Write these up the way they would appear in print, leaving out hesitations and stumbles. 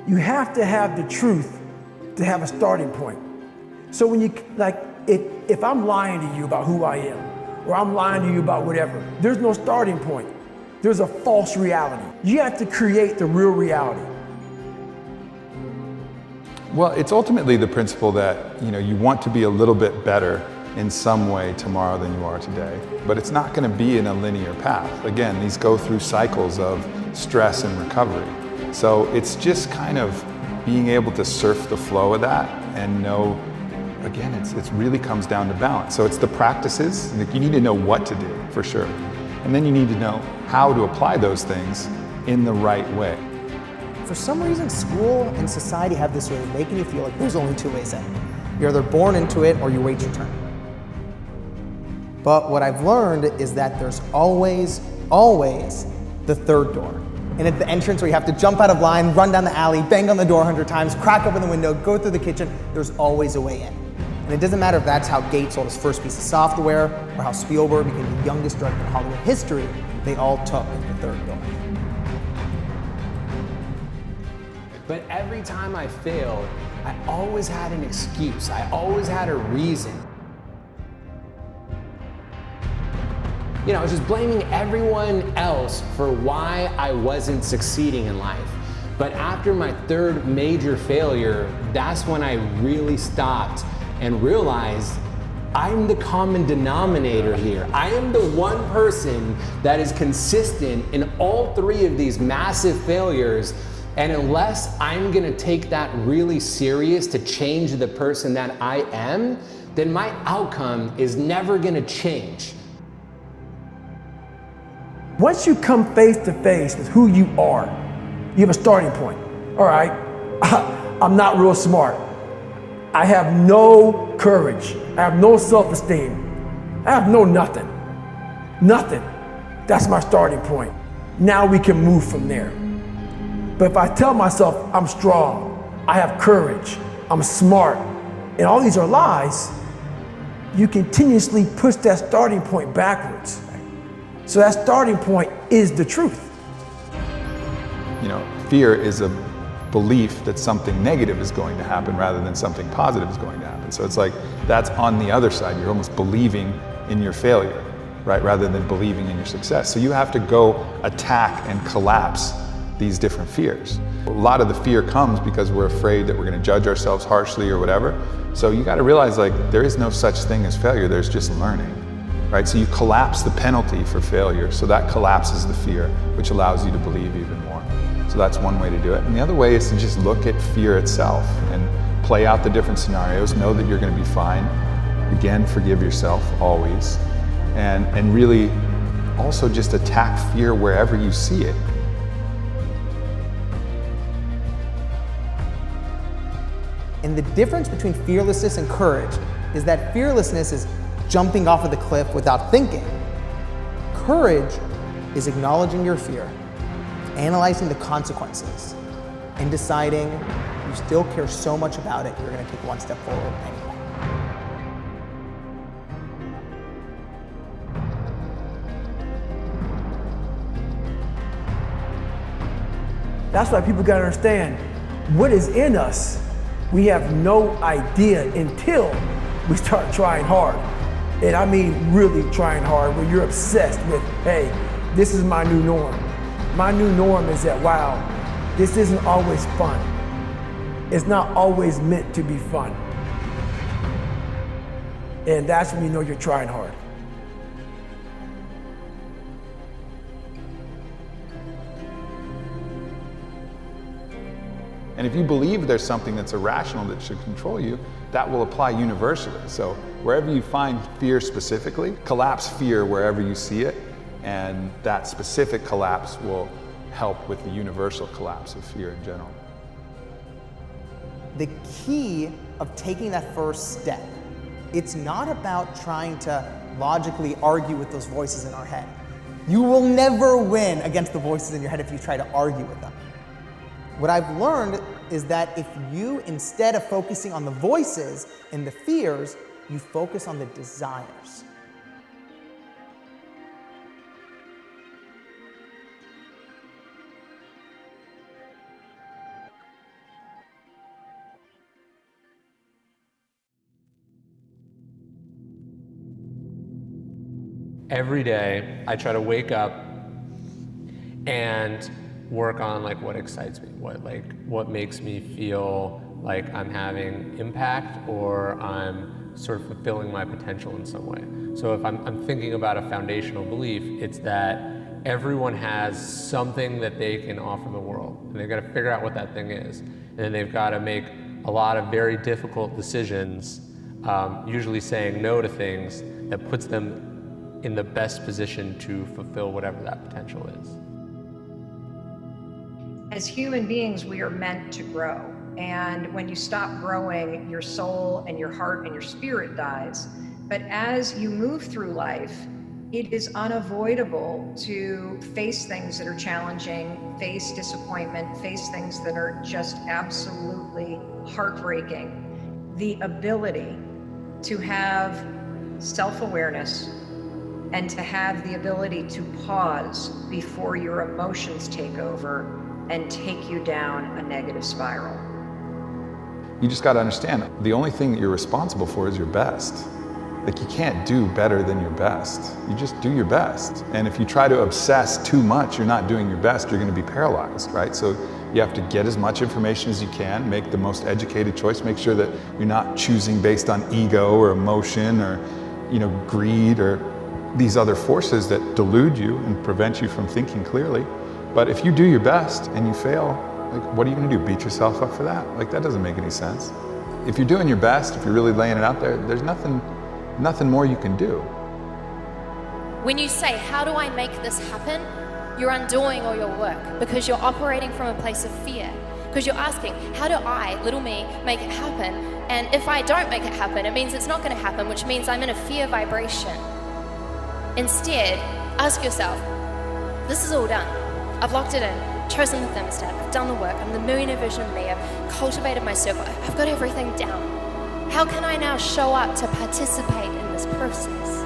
You have to have the truth to have a starting point. So when you, like, if I'm lying to you about who I am, or I'm lying to you about whatever, there's no starting point. There's a false reality. You have to create the real reality. Well, it's ultimately the principle that you want to be a little bit better in some way tomorrow than you are today, but it's not going to be in a linear path. Again, these go through cycles of stress and recovery. So it's just kind of being able to surf the flow of that and know, again, it really comes down to balance. So it's the practices. You need to know what to do, for sure. And then you need to know how to apply those things in the right way. For some reason, school and society have this way of making you feel like there's only two ways in. You're either born into it or you wait your turn. But what I've learned is that there's always, always the third door. And at the entrance where you have to jump out of line, run down the alley, bang on the door 100 times, crack open the window, go through the kitchen, there's always a way in. And it doesn't matter if that's how Gates sold his first piece of software or how Spielberg became the youngest director in Hollywood history, they all took the third door. But every time I failed, I always had an excuse. I always had a reason. I was just blaming everyone else for why I wasn't succeeding in life. But after my third major failure, that's when I really stopped and realized I'm the common denominator here. I am the one person that is consistent in all three of these massive failures. And unless I'm gonna take that really serious to change the person that I am, then my outcome is never gonna change. Once you come face to face with who you are, you have a starting point. All right, I'm not real smart. I have no courage. I have no self-esteem. I have no nothing. Nothing. That's my starting point. Now we can move from there. But if I tell myself I'm strong, I have courage, I'm smart, and all these are lies, you continuously push that starting point backwards. So that starting point is the truth. Fear is a belief that something negative is going to happen rather than something positive is going to happen. So it's like that's on the other side. You're almost believing in your failure, right, rather than believing in your success. So you have to go attack and collapse these different fears. A lot of the fear comes because we're afraid that we're going to judge ourselves harshly or whatever. So you got to realize, like, there is no such thing as failure. There's just learning, right? So you collapse the penalty for failure. So that collapses the fear, which allows you to believe even more. So that's one way to do it. And the other way is to just look at fear itself and play out the different scenarios. Know that you're going to be fine. Again, forgive yourself always. And really also just attack fear wherever you see it. And the difference between fearlessness and courage is that fearlessness is jumping off of the cliff without thinking. Courage is acknowledging your fear, analyzing the consequences, and deciding you still care so much about it, you're going to take one step forward anyway. That's why people got to understand what is in us. We have no idea until we start trying hard. And I mean really trying hard, where you're obsessed with, hey, this is my new norm. My new norm is that, wow, this isn't always fun. It's not always meant to be fun. And that's when you know you're trying hard. And if you believe there's something that's irrational that should control you, that will apply universally. So wherever you find fear specifically, collapse fear wherever you see it, and that specific collapse will help with the universal collapse of fear in general. The key of taking that first step, it's not about trying to logically argue with those voices in our head. You will never win against the voices in your head if you try to argue with them. What I've learned is that if you, instead of focusing on the voices and the fears, you focus on the desires. Every day, I try to wake up and work on like what excites me, what makes me feel like I'm having impact or I'm sort of fulfilling my potential in some way. So if I'm thinking about a foundational belief, it's that everyone has something that they can offer the world, and they've got to figure out what that thing is. And then they've got to make a lot of very difficult decisions, usually saying no to things that puts them in the best position to fulfill whatever that potential is. As human beings, we are meant to grow. And when you stop growing, your soul and your heart and your spirit dies. But as you move through life, it is unavoidable to face things that are challenging, face disappointment, face things that are just absolutely heartbreaking. The ability to have self-awareness and to have the ability to pause before your emotions take over and take you down a negative spiral. You just got to understand, the only thing that you're responsible for is your best. Like, you can't do better than your best. You just do your best. And if you try to obsess too much, you're not doing your best, you're going to be paralyzed, right? So you have to get as much information as you can, make the most educated choice, make sure that you're not choosing based on ego or emotion or, greed or these other forces that delude you and prevent you from thinking clearly. But if you do your best and you fail, like, what are you going to do? Beat yourself up for that? Like, that doesn't make any sense. If you're doing your best, if you're really laying it out there, there's nothing more you can do. When you say, how do I make this happen? You're undoing all your work because you're operating from a place of fear. Because you're asking, how do I, little me, make it happen? And if I don't make it happen, it means it's not going to happen, which means I'm in a fear vibration. Instead, ask yourself, this is all done. I've locked it in, chosen the thermostat, I've done the work, I'm the millionaire version of me, I've cultivated my circle, I've got everything down. How can I now show up to participate in this process?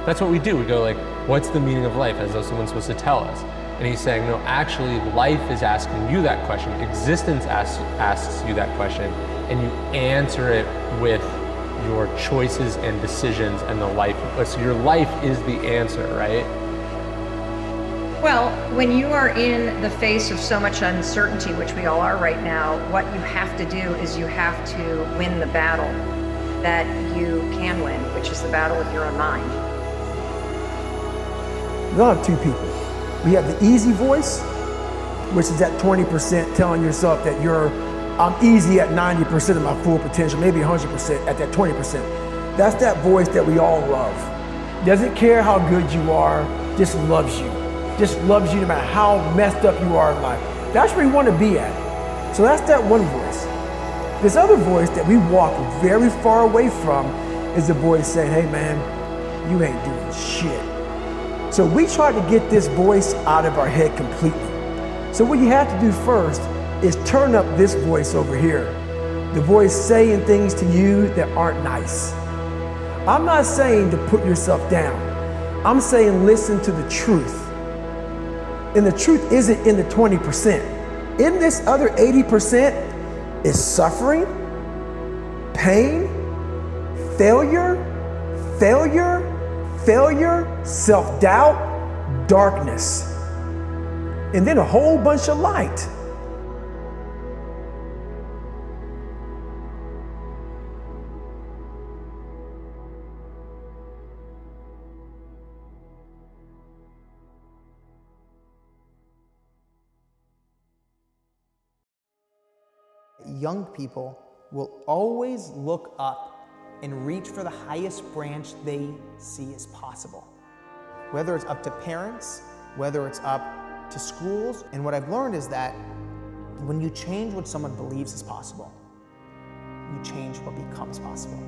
That's what we do. We go like, what's the meaning of life? As though someone's supposed to tell us. And he's saying, no, actually life is asking you that question. Existence asks you that question, and you answer it with your choices and decisions and the life. So your life is the answer, right? Well, when you are in the face of so much uncertainty, which we all are right now, what you have to do is you have to win the battle that you can win, which is the battle of your own mind. We all have two people. We have the easy voice, which is that 20% telling yourself that I'm easy at 90% of my full potential, maybe 100% at that 20%. That's that voice that we all love. Doesn't care how good you are, just loves you. Just loves you no matter how messed up you are in life. That's where you want to be at. So that's that one voice. This other voice that we walk very far away from is the voice saying, hey man, you ain't doing shit. So we try to get this voice out of our head completely. So what you have to do first is turn up this voice over here. The voice saying things to you that aren't nice. I'm not saying to put yourself down. I'm saying listen to the truth. And the truth isn't in the 20%. In this other 80% is suffering, pain, failure, self-doubt, darkness, and then a whole bunch of light. Young people will always look up and reach for the highest branch they see as possible. Whether it's up to parents, whether it's up to schools. And what I've learned is that when you change what someone believes is possible, you change what becomes possible.